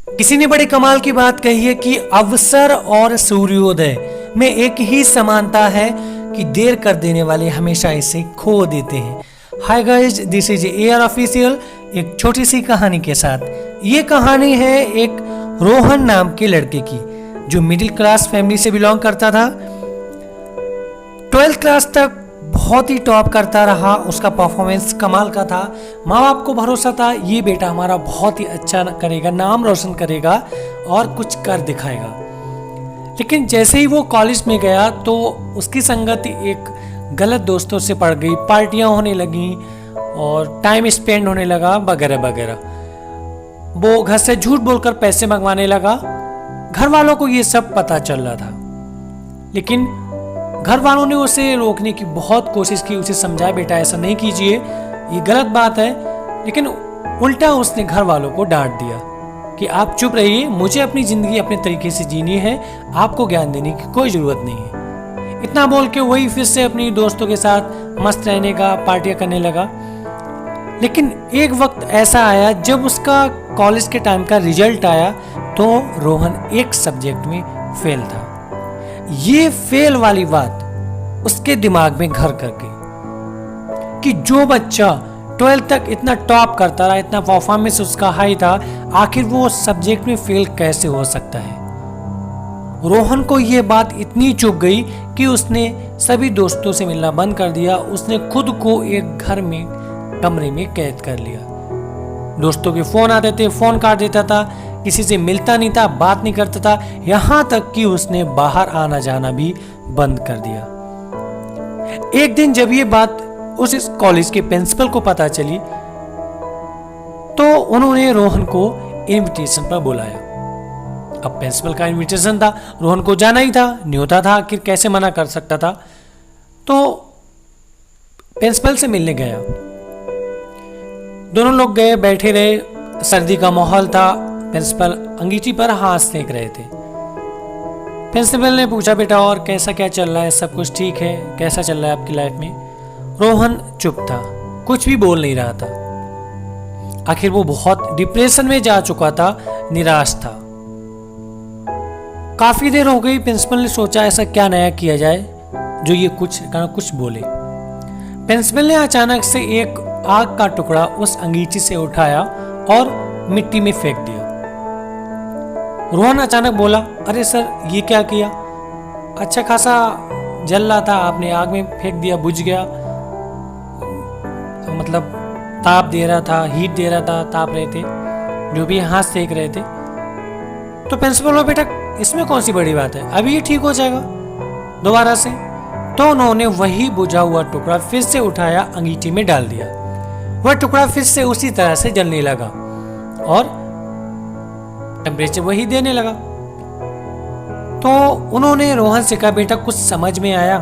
किसी ने बड़े कमाल की बात कही है कि अवसर और सूर्योदय में एक ही समानता है कि देर कर देने वाले हमेशा इसे खो देते हैं। Hi guys, this is AR official, एक छोटी सी कहानी के साथ। ये कहानी है एक रोहन नाम के लड़के की जो मिडिल क्लास फैमिली से बिलोंग करता था। 12th क्लास तक बहुत ही टॉप करता रहा, उसका परफॉर्मेंस कमाल का था। माँ बाप को भरोसा था ये बेटा हमारा बहुत ही अच्छा करेगा, नाम रोशन करेगा और कुछ कर दिखाएगा। लेकिन जैसे ही वो कॉलेज में गया तो उसकी संगति एक गलत दोस्तों से पड़ गई, पार्टियां होने लगी और टाइम स्पेंड होने लगा वगैरह वगैरह। वो घर से झूठ बोलकर पैसे मंगवाने लगा। घर वालों को ये सब पता चल रहा था, लेकिन घर वालों ने उसे रोकने की बहुत कोशिश की, उसे समझाया बेटा ऐसा नहीं कीजिए, ये गलत बात है। लेकिन उल्टा उसने घर वालों को डांट दिया कि आप चुप रहिए, मुझे अपनी जिंदगी अपने तरीके से जीनी है, आपको ज्ञान देने की कोई जरूरत नहीं है। इतना बोल के वही फिर से अपनी दोस्तों के साथ मस्त रहने का, पार्टियां करने लगा। लेकिन एक वक्त ऐसा आया जब उसका कॉलेज के टाइम का रिजल्ट आया तो रोहन एक सब्जेक्ट में फेल था। ये फेल वाली बात उसके दिमाग में घर कर गई कि जो बच्चा 12th तक इतना टॉप करता रहा, इतना परफॉर्मेंस उसका हाई था, आखिर वो सब्जेक्ट में फेल कैसे हो सकता है। रोहन को ये बात इतनी चुभ गई कि उसने सभी दोस्तों से मिलना बंद कर दिया। उसने खुद को एक घर में कमरे में कैद कर लिया। दोस्तों के फोन आते थे, फोन काट देता था, किसी से मिलता नहीं था, बात नहीं करता था, यहां तक कि उसने बाहर आना जाना भी बंद कर दिया। एक दिन जब ये बात उस कॉलेज के प्रिंसिपल को पता चली तो उन्होंने रोहन को इनविटेशन पर बुलाया। अब प्रिंसिपल का इनविटेशन था, रोहन को जाना ही था, न्योता था, आखिर कैसे मना कर सकता था। तो प्रिंसिपल से मिलने गया, दोनों लोग गए, बैठे रहे, सर्दी का माहौल था। प्रिंसिपल अंगीठी पर हाथ सेक रहे थे। प्रिंसिपल ने पूछा बेटा और कैसा क्या चल रहा है, सब कुछ ठीक है, कैसा चल रहा है आपकी लाइफ में। रोहन चुप था, कुछ भी बोल नहीं रहा था। आखिर वो बहुत डिप्रेशन में जा चुका था, निराश था। काफी देर हो गई, प्रिंसिपल ने सोचा ऐसा क्या नया किया जाए जो ये कुछ बोले। प्रिंसिपल ने अचानक से एक आग का टुकड़ा उस अंगीठी से उठाया और मिट्टी में फेंक दिया। रोहन अचानक बोला, अरे सर ये क्या किया, अच्छा खासा जल रहा था, आपने आग में फेंक दिया, बुझ गया। मतलब ताप दे रहा था, हीट दे रहा था, ताप रहे थे, जो भी हाथ सेक रहे थे। तो प्रिंसिपल बोला बेटा इसमें कौन सी बड़ी बात है, अभी ये ठीक हो जाएगा दोबारा से। तो उन्होंने वही बुझा हुआ टुकड़ा फिर से उठाया, अंगीठी में डाल दिया। वह टुकड़ा फिर से उसी तरह से जलने लगा और टेम्परेचर वही देने लगा। तो उन्होंने रोहन से कहा बेटा कुछ समझ में आया,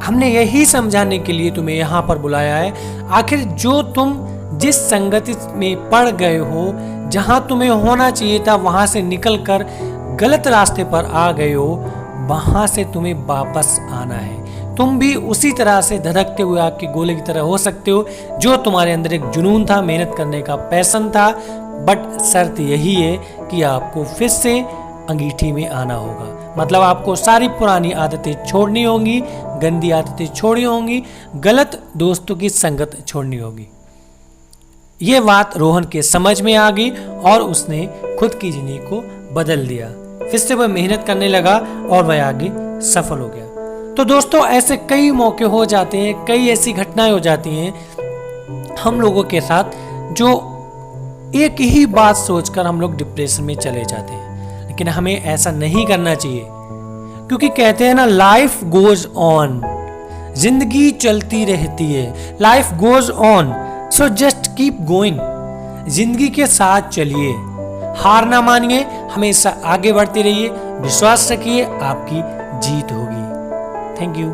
हमने यही समझाने के लिए तुम्हें यहां पर बुलाया है। आखिर जो तुम जिस संगति में पड़ गए हो, जहां तुम्हें होना चाहिए था वहां से निकलकर गलत रास्ते पर आ गए हो, वहां से तुम्हें वापस आना है। तुम भी उसी तरह से धधकते हुए आग के गोले की तरह हो सकते हो। जो तुम्हारे अंदर एक जुनून था, मेहनत करने का पैशन था, बट शर्त यही है कि आपको फिर से अंगीठी में आना होगा। मतलब आपको सारी पुरानी आदतें छोड़नी होंगी, गंदी आदतें छोड़नी होंगी, गलत दोस्तों की संगत छोड़नी होगी। ये बात रोहन के समझ में आ गई और उसने खुद की जिंदगी को बदल दिया। फिर से वह मेहनत करने लगा और वह आगे सफल हो गया। तो दोस्तों ऐसे कई मौके हो जाते हैं, कई ऐसी घटनाएं हो जाती हैं हम लोगों के साथ, जो एक ही बात सोचकर हम लोग डिप्रेशन में चले जाते हैं। लेकिन हमें ऐसा नहीं करना चाहिए, क्योंकि कहते हैं ना लाइफ गोज ऑन, जिंदगी चलती रहती है, life goes on, so just keep going. जिंदगी के साथ चलिए, हार ना मानिए, हमेशा आगे बढ़ते रहिए, विश्वास रखिए, आपकी जीत होगी। Thank you.